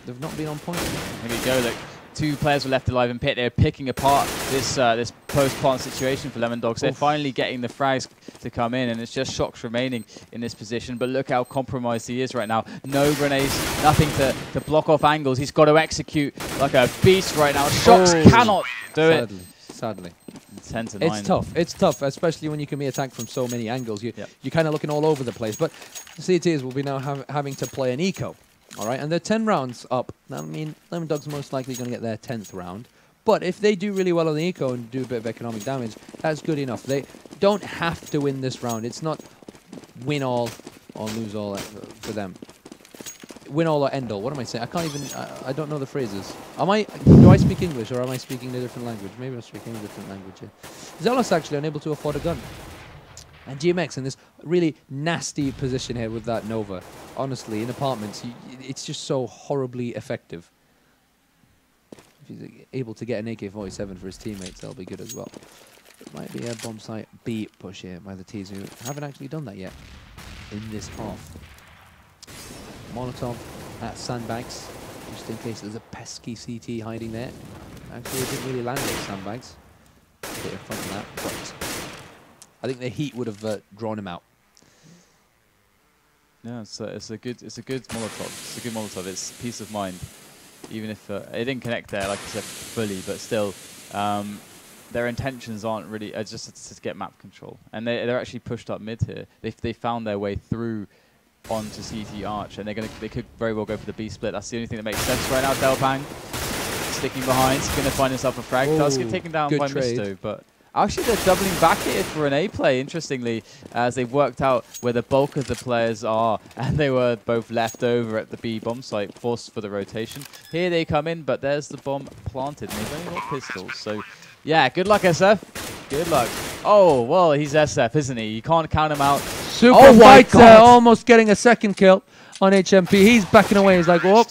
they've not been on point. Here we go, look. 2 players were left alive in pit. They're picking apart this this post-plant situation for Lemondogs. They're finally getting the frags to come in, and it's just Shox remaining in this position. But look how compromised he is right now. No grenades, nothing to block off angles. He's got to execute like a beast right now. Shox cannot do it. Sadly. 10 to 9. It's tough. It's tough, especially when you can be attacked from so many angles. You're kind of looking all over the place. But the CTs will be now having to play an eco. All right, and they're 10 rounds up. I mean, Lemondogs are most likely going to get their 10th round. But if they do really well on the eco and do a bit of economic damage, that's good enough. They don't have to win this round. It's not win all or lose all for them. Win all or end all. What am I saying? I can't even... I don't know the phrases. Do I speak English or am I speaking a different language? Maybe I'm speaking a different language here. Zealous actually unable to afford a gun. And GMX in this really nasty position here with that Nova. Honestly, in apartments, it's just so horribly effective. If he's able to get an AK-47 for his teammates, that'll be good as well. It might be a bomb site B push here by the T's, who haven't actually done that yet in this half. Molotov at sandbags, just in case there's a pesky CT hiding there. Actually, it didn't really land at sandbags. A bit in front of that, but I think the heat would have drawn him out. Yeah, it's a good Molotov. It's a good Molotov. It's peace of mind, even if it didn't connect there, like I said, fully. But still, their intentions aren't really just to get map control, and they're actually pushed up mid here. They found their way through onto CT Arch, and they could very well go for the B split. That's the only thing that makes sense right now. Delpang sticking behind, he's going to find himself a frag. Does get taken down by Misto, but. Actually, they're doubling back here for an A play, interestingly, as they've worked out where the bulk of the players are, and they were both left over at the B bomb site, forced for the rotation. Here they come in, but there's the bomb planted, and they've only got pistols. So, yeah, good luck, SF. Good luck. Oh, well, he's SF, isn't he? You can't count him out. Super fight, almost getting a second kill on HMP. He's backing away. He's like, whoop.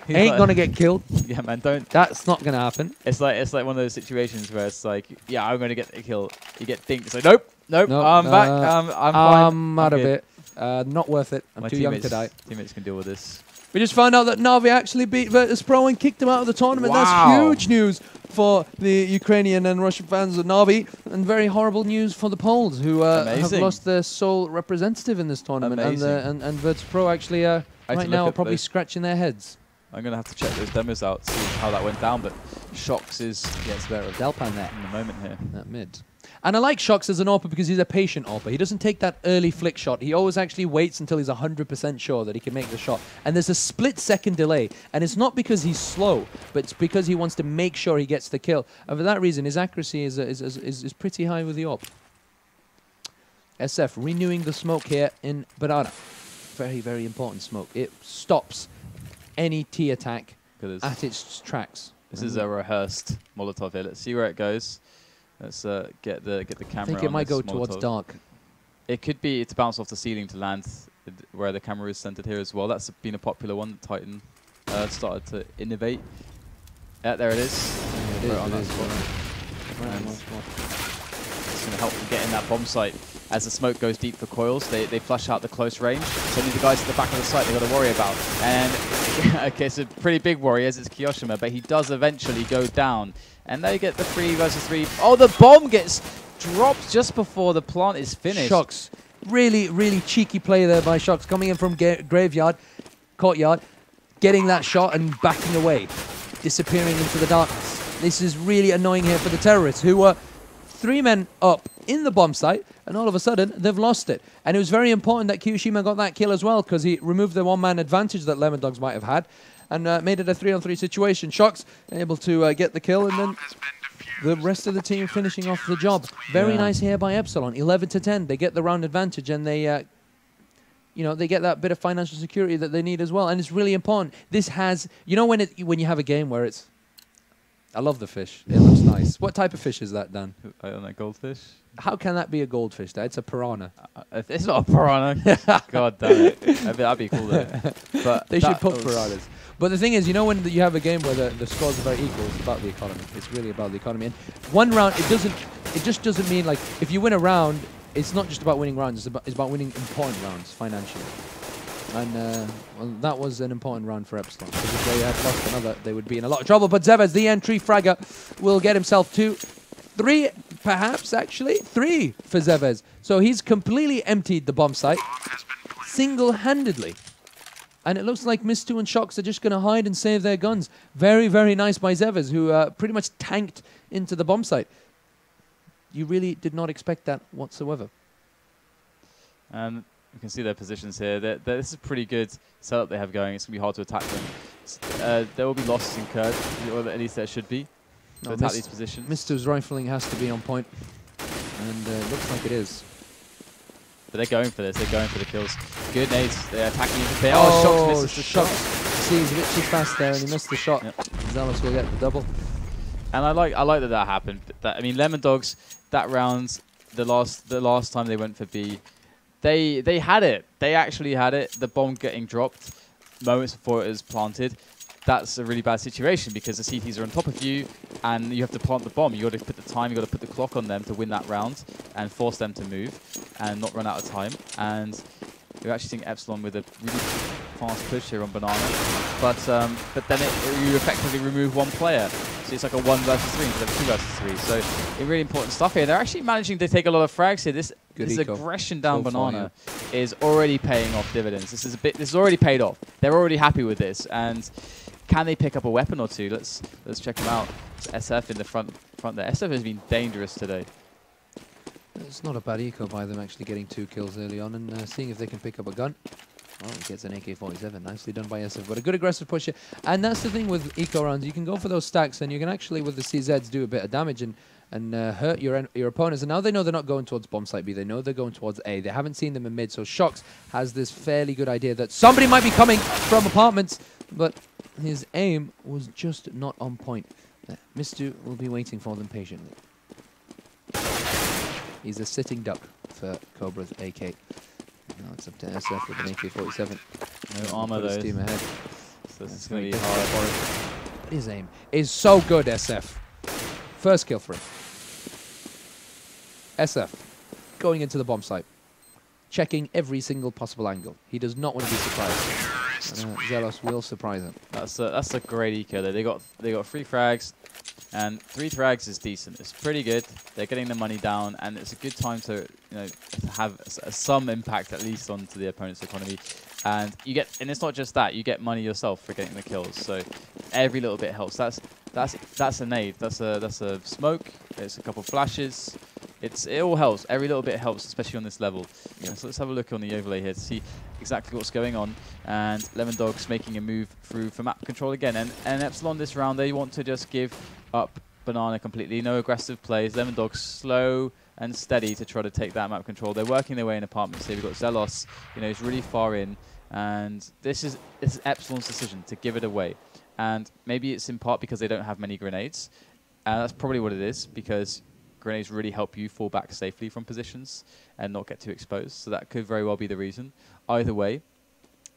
Ain't gonna get killed. Yeah, man, don't. That's not gonna happen. It's like one of those situations where it's like, yeah, I'm gonna get the kill. You get dinked. It's like, nope, I'm back. I'm fine. I'm out of it. Not worth it. I'm too young to die. Teammates can deal with this. We just found out that Na'Vi actually beat Virtus.pro and kicked him out of the tournament. Wow. That's huge news for the Ukrainian and Russian fans of Na'Vi, and very horrible news for the Poles, who have lost their sole representative in this tournament. And Virtus.pro actually right now are probably scratching their heads. I'm going to have to check those demos out, see how that went down, but Shox is... Gets better of Delpan there. In the moment here. At mid. And I like Shocks as an AWPer because he's a patient AWPer. He doesn't take that early flick shot. He always actually waits until he's 100% sure that he can make the shot. And there's a split-second delay. And it's not because he's slow, but it's because he wants to make sure he gets the kill. And for that reason, his accuracy is pretty high with the AWP. SF renewing the smoke here in Banana. Very, very important smoke. It stops any T attack at its tracks. This is a rehearsed Molotov here. Let's see where it goes. Let's get the camera. I think it might go towards dark. It could be to bounce off the ceiling to land where the camera is centered here as well. That's been a popular one that Titan started to innovate. Yeah, there it is. Yeah, it is. It's going to help them get in that bomb site. As the smoke goes deep for coils, they flush out the close range. So the guys at the back of the site they've got to worry about. And okay, it's a pretty big worry as it's Kiyoshima, but he does eventually go down. And they get the 3 versus 3. Oh, the bomb gets dropped just before the plant is finished. Shocks. Really, really cheeky play there by Shocks. Coming in from Graveyard, Courtyard, getting that shot and backing away. Disappearing into the darkness. This is really annoying here for the terrorists, who were 3 men up in the bomb site, and all of a sudden, they've lost it. And it was very important that Kiyoshima got that kill as well, because he removed the one-man advantage that Lemondogs might have had, and made it a 3-on-3 situation. Shocks able to get the kill, and then the rest of the team finishing off the job. Very nice here by Epsilon, 11-10. They get the round advantage, and they, you know, they get that bit of financial security that they need as well, and it's really important. This has, you know, when you have a game where it's, I love the fish. It looks nice. What type of fish is that, Dan? I don't know, goldfish. How can that be a goldfish, Dad? It's a piranha. It's not a piranha. God damn it. That'd be cool, though. But they should put piranhas. But the thing is, you know, when you have a game where the scores are very equal, it's about the economy. It's really about the economy. And one round, it just doesn't mean, like, if you win a round, it's not just about winning rounds. It's about winning important rounds financially. And well, that was an important round for Epsilon. Because if they had lost another, they would be in a lot of trouble. But Zevez, the entry fragger, will get himself 2, 3, perhaps actually 3 for Zevez. So he's completely emptied the bomb site single-handedly. And it looks like Miss2 and Shocks are just going to hide and save their guns. Very, very nice by Zevez, who pretty much tanked into the bomb site. You really did not expect that whatsoever. You can see their positions here. This is a pretty good setup they have going. It's going to be hard to attack them. There will be losses incurred, or at least there should be, to attack these positions. Mister's rifling has to be on point, and looks like it is. But they're going for this. They're going for the kills. Good nades. They're attacking into the oh, Shocks misses the shot. See, he's a bit too fast there, and he missed the shot. Yep. Zealous will get the double. And I like that happened. I mean, Lemondogs, that round, the last time they went for B, They had it. They actually had it. The bomb getting dropped moments before it was planted. That's a really bad situation because the CTs are on top of you and you have to plant the bomb. You got to put the time, you got to put the clock on them to win that round and force them to move and not run out of time. And you're actually seeing Epsilon with a really fast push here on Banana. But then you effectively remove 1 player. So it's like a 1 versus 3 instead of 2 versus 3. So really important stuff here. They're actually managing to take a lot of frags here. This aggression down Banana is already paying off dividends. This is already paid off. They're already happy with this. And can they pick up a weapon or two? Let's check them out. It's SF in the front there. SF has been dangerous today. It's not a bad eco by them actually getting 2 kills early on and seeing if they can pick up a gun. Well, he gets an AK-47. Nicely done by SF. But a good aggressive push here. And that's the thing with eco rounds. You can go for those stacks and you can actually, with the CZs, do a bit of damage and hurt your opponents. And now they know they're not going towards bomb site B. They know they're going towards A. They haven't seen them in mid. So Shocks has this fairly good idea that somebody might be coming from apartments. But his aim was just not on point. Mistu will be waiting for them patiently. He's a sitting duck for Cobra's AK. Now it's up to SF with an AK-47. No armor though. Team ahead. So this is going to be hard for him. His aim is so good, SF. First kill for him. SF going into the bomb site. Checking every single possible angle. He does not want to be surprised. Zealous will surprise him. That's a great eco there. They got 3 frags. And 3 frags is decent. It's pretty good. They're getting the money down, and it's a good time to have some impact at least onto the opponent's economy. And it's not just that. You get money yourself for getting the kills. So every little bit helps. That's a nade. That's a smoke. It's a couple flashes. it all helps. Every little bit helps, especially on this level. Yeah. So let's have a look on the overlay here to see exactly what's going on. And Lemondogs making a move through for map control again. And Epsilon this round, they want to just give up banana completely. No aggressive plays. Lemondogs slow and steady to try to take that map control. They're working their way in apartments here. We've got Zelos, you know, he's really far in. And this is Epsilon's decision to give it away. And maybe it's in part because they don't have many grenades. That's probably what it is, because grenades really help you fall back safely from positions and not get too exposed. So that could very well be the reason. Either way,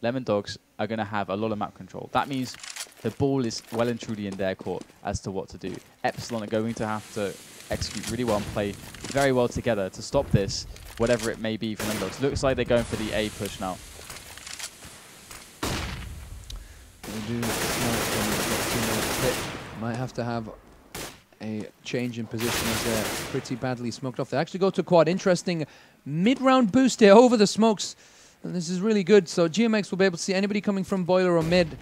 Lemondogs are going to have a lot of map control. That means the ball is well and truly in their court as to what to do. Epsilon are going to have to execute really well and play very well together to stop this, whatever it may be for Lemondogs. Looks like they're going for the A push now. Might have to have a change in position as they're pretty badly smoked off. They actually go to quad. Interesting mid-round boost here over the smokes. And this is really good. So GMX will be able to see anybody coming from boiler or mid.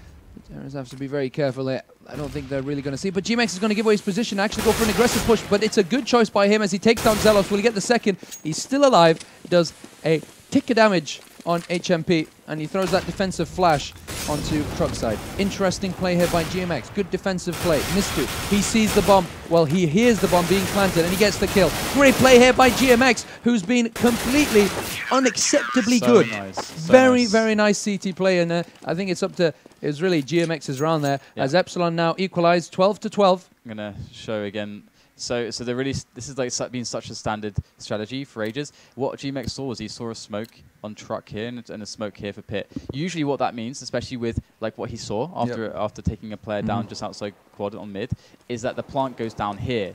Terrors have to be very careful there. I don't think they're really going to see. But GMX is going to give away his position, actually go for an aggressive push. But it's a good choice by him as he takes down Zelos. Will he get the second? He's still alive. Does a tick of damage on HMP. And he throws that defensive flash onto truck side. Interesting play here by GMX. Good defensive play. Mistu, he sees the bomb. Well, he hears the bomb being planted and he gets the kill. Great play here by GMX, who's been completely unacceptably good. Nice. Very nice CT play. And I think it's up to, it was really GMX's round there. Yeah. As Epsilon now equalized 12-12. I'm going to show again. So they're really, this is like been such a standard strategy for ages. What GMX saw was he saw a smoke on truck here and a smoke here for pit. Usually what that means, especially with like what he saw after taking a player down just outside quad on mid, is that the plant goes down here.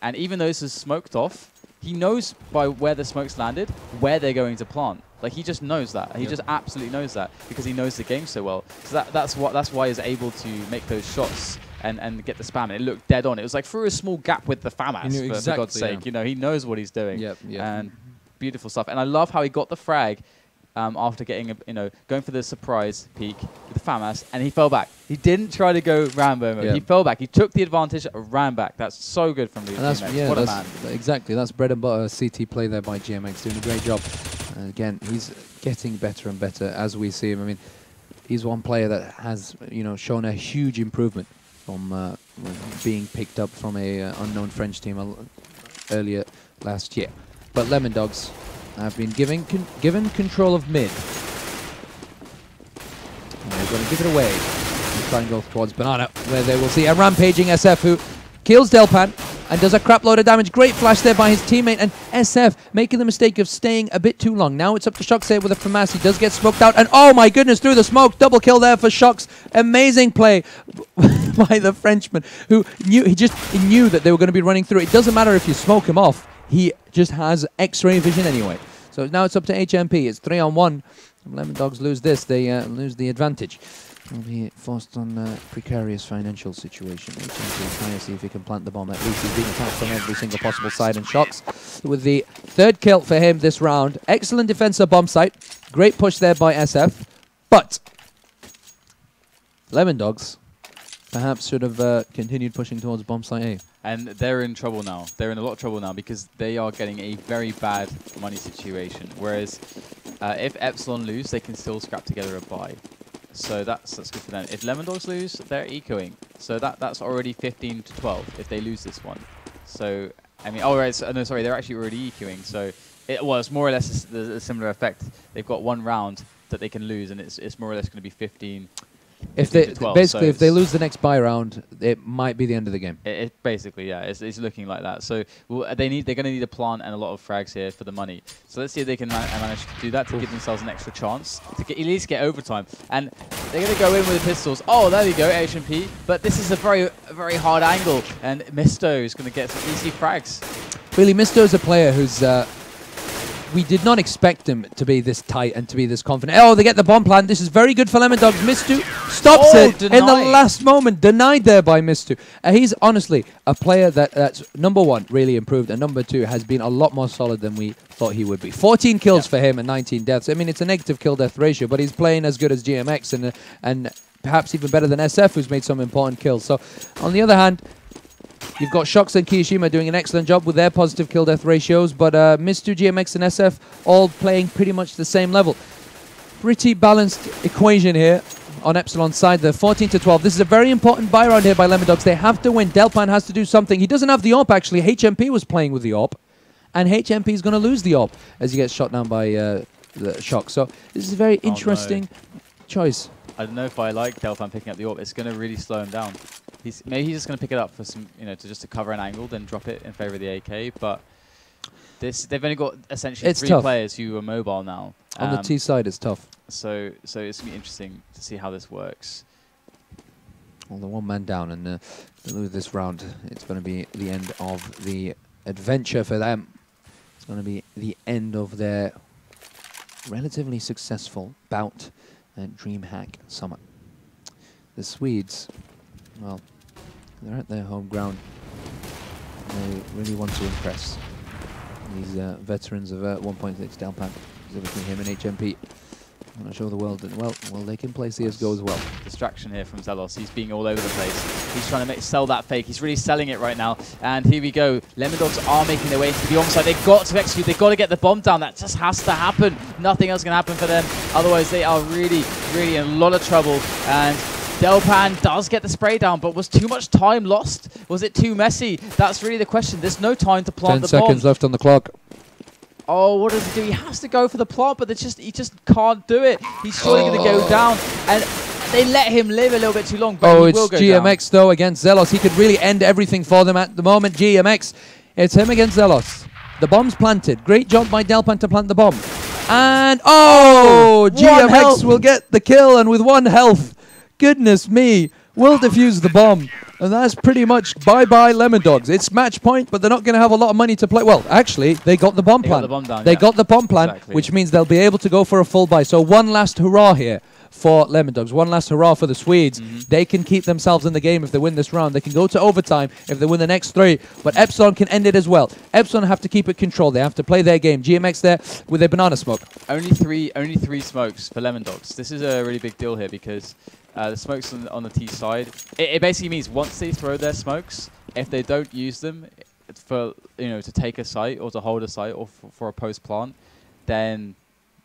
And even though this is smoked off, he knows by where the smoke's landed, where they're going to plant. Like he just knows that. He just absolutely knows that because he knows the game so well. So that's why he's able to make those shots and get the spam. And it looked dead on. It was like through a small gap with the FAMAS, for God's sake. You know, he knows what he's doing. And beautiful stuff. And I love how he got the frag after getting going for the surprise peek with the FAMAS, and he fell back. He didn't try to go Rambo mode. He fell back. He took the advantage, ran back. That's so good from the GMX. What a man. Exactly. That's bread and butter CT play there by GMX, doing a great job. And again, he's getting better and better as we see him. I mean, he's one player that has shown a huge improvement from being picked up from a unknown French team earlier last year. But Lemondogs have been given control of mid. And they're going to give it away. And try and go towards Banana, where they will see a rampaging SF who kills Delpan and does a crap load of damage. Great flash there by his teammate, and SF making the mistake of staying a bit too long. Now it's up to Shox here with a FAMAS. He does get smoked out, and oh my goodness, through the smoke, double kill there for Shox. Amazing play by the Frenchman, who knew that they were going to be running through. It doesn't matter if you smoke him off. He just has X-ray vision anyway. So now it's up to HMP. It's 3-on-1. Lemondogs lose this. They lose the advantage. Will be forced on a precarious financial situation. HMP trying to see if he can plant the bomb. At least he's being attacked from every single possible side. And Shox with the third kill for him this round. Excellent defense of bomb site. Great push there by SF. But Lemondogs perhaps should have continued pushing towards bomb site A. And they're in trouble now. They're in a lot of trouble now because they are getting a very bad money situation. Whereas if Epsilon lose, they can still scrap together a buy. So that's good for them. If Lemondogs lose, they're ecoing. So that's already 15-12 if they lose this one. So, I mean, no, sorry, they're actually already ecoing. So it's more or less a similar effect. They've got one round that they can lose, and it's more or less going to be 15. If they basically, if they lose the next buy round, it might be the end of the game. It basically, yeah, it's looking like that. So they're going to need a plant and a lot of frags here for the money. So let's see if they can manage to do that to give themselves an extra chance to at least get overtime. And they're going to go in with the pistols. Oh, there we go, HMP. But this is a very hard angle, and Misto is going to get some easy frags. Really, Misto is a player who's. We did not expect him to be this tight and to be this confident. Oh, they get the bomb plant. This is very good for Lemondogs. Mistu stops it denied. In the last moment. Denied there by Mistu. He's honestly a player that's, number one, really improved, and number two, has been a lot more solid than we thought he would be. 14 kills for him and 19 deaths. I mean, it's a negative kill-death ratio, but he's playing as good as GMX and perhaps even better than SF, who's made some important kills. So, on the other hand, You've got Shox and Kiyashima doing an excellent job with their positive kill-death ratios, but Mistu, GMX, and SF all playing pretty much the same level. Pretty balanced equation here on Epsilon's side. They're 14-12. This is a very important buy round here by Lemondogs. They have to win. Delpan has to do something. He doesn't have the AWP, actually. HMP was playing with the AWP, and HMP is going to lose the AWP as he gets shot down by the Shock. So this is a very interesting choice. I don't know if I like Delpan picking up the AWP. It's going to really slow him down. Maybe he's just going to pick it up for some, to cover an angle, then drop it in favor of the AK. But they've only got essentially three players who are mobile now. On the T side, it's tough. So it's going to be interesting to see how this works. Well, the one man down, and to lose this round, it's going to be the end of the adventure for them. It's going to be the end of their relatively successful bout at DreamHack Summer. The Swedes, well, they're at their home ground. They really want to impress these veterans of 1.6 Delpan, specifically him and HMP. I want to show the world that, well, they can play CSGO as well. Distraction here from Zelos. He's being all over the place. He's trying to sell that fake. He's really selling it right now. And here we go. Lemondogs are making their way into the bomb side. They've got to execute. They've got to get the bomb down. That just has to happen. Nothing else can happen for them. Otherwise, they are really, really in a lot of trouble. And Delpan does get the spray down, but was too much time lost? Was it too messy? That's really the question. There's no time to plant the bomb. 10 seconds left on the clock. Oh, what does he do? He has to go for the plant, but he just can't do it. He's surely going to go down, and they let him live a little bit too long. But it's GMX down, though, against Zelos. He could really end everything for them at the moment. GMX, it's him against Zelos. The bomb's planted. Great job by Delpan to plant the bomb. And, GMX will get the kill, and with 1 health, goodness me, will defuse the bomb. And that's pretty much bye-bye Lemondogs. It's match point, but they're not going to have a lot of money to play. Well, actually, they got the bomb plan. They got the bomb plan, which means they'll be able to go for a full buy. So one last hurrah here for Lemondogs. One last hurrah for the Swedes. They can keep themselves in the game if they win this round. They can go to overtime if they win the next 3. But Epsilon can end it as well. Epsilon have to keep it controlled. They have to play their game. GMX there with their banana smoke. Only three smokes for Lemondogs. This is a really big deal here because the smokes on the T side, it basically means once they throw their smokes, if they don't use them for to take a site or to hold a site or for a post plant, then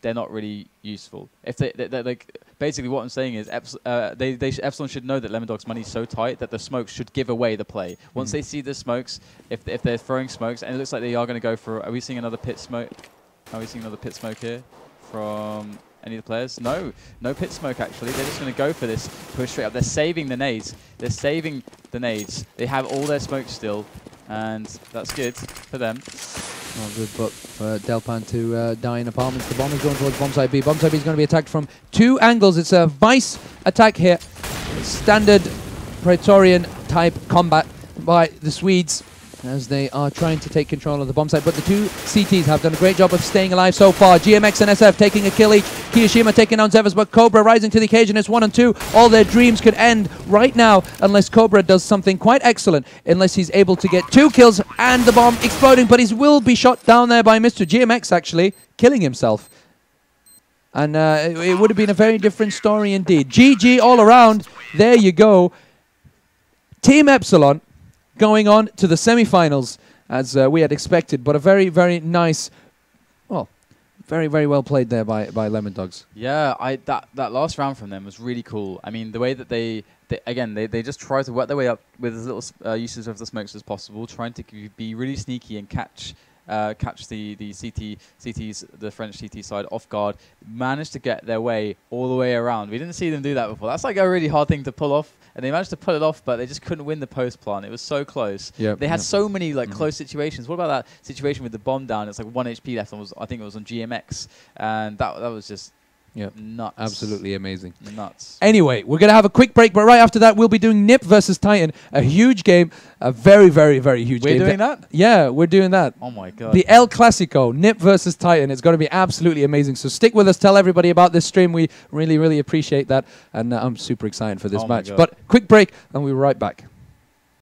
they're not really useful. If they like, basically what I'm saying is Epsilon should know that Lemondogs' money is so tight that the smokes should give away the play. Once they see the smokes, if they're throwing smokes, and it looks like they are going to go for, are we seeing another pit smoke? Are we seeing another pit smoke here from any of the players? No pit smoke actually. They're just going to go for this push straight up. They're saving the nades. They have all their smokes still, and that's good for them. Well, good, but for Delpan to die in apartments. The bomb is going towards bomb side B. Bomb side B is going to be attacked from 2 angles. It's a vice attack here. Standard Praetorian type combat by the Swedes as they are trying to take control of the bomb site. But the 2 CTs have done a great job of staying alive so far. GMX and SF taking a kill each. Kiyashima taking down Zevas, but Cobra rising to the occasion. It's 1 and 2. All their dreams could end right now unless Cobra does something quite excellent, unless he's able to get 2 kills and the bomb exploding, but he will be shot down there by Mr. GMX actually, killing himself. And it would have been a very different story indeed. GG all around. There you go. Team Epsilon going on to the semi-finals as we had expected, but a very, very nice, well, very, very well played there by Lemondogs. Yeah, that last round from them was really cool. I mean, the way that they just tried to work their way up with as little uses of the smokes as possible, trying to be really sneaky and catch the the French CT side off guard, managed to get their way all the way around. We didn't see them do that before. That's like a really hard thing to pull off, and they managed to pull it off, but they just couldn't win the post plant. It was so close. Yep, they had so many close situations. What about that situation with the bomb down? It's like 1 HP left, and I think it was on GMX, and that was just nuts. Absolutely amazing. Nuts. Anyway, we're going to have a quick break, but right after that, we'll be doing NIP versus Titan. A huge game. A very, very, very huge game. We're doing that? Yeah, we're doing that. Oh, my God. The El Clasico, NIP versus Titan. It's going to be absolutely amazing. So stick with us. Tell everybody about this stream. We really, really appreciate that. And I'm super excited for this match. But quick break, and we'll be right back.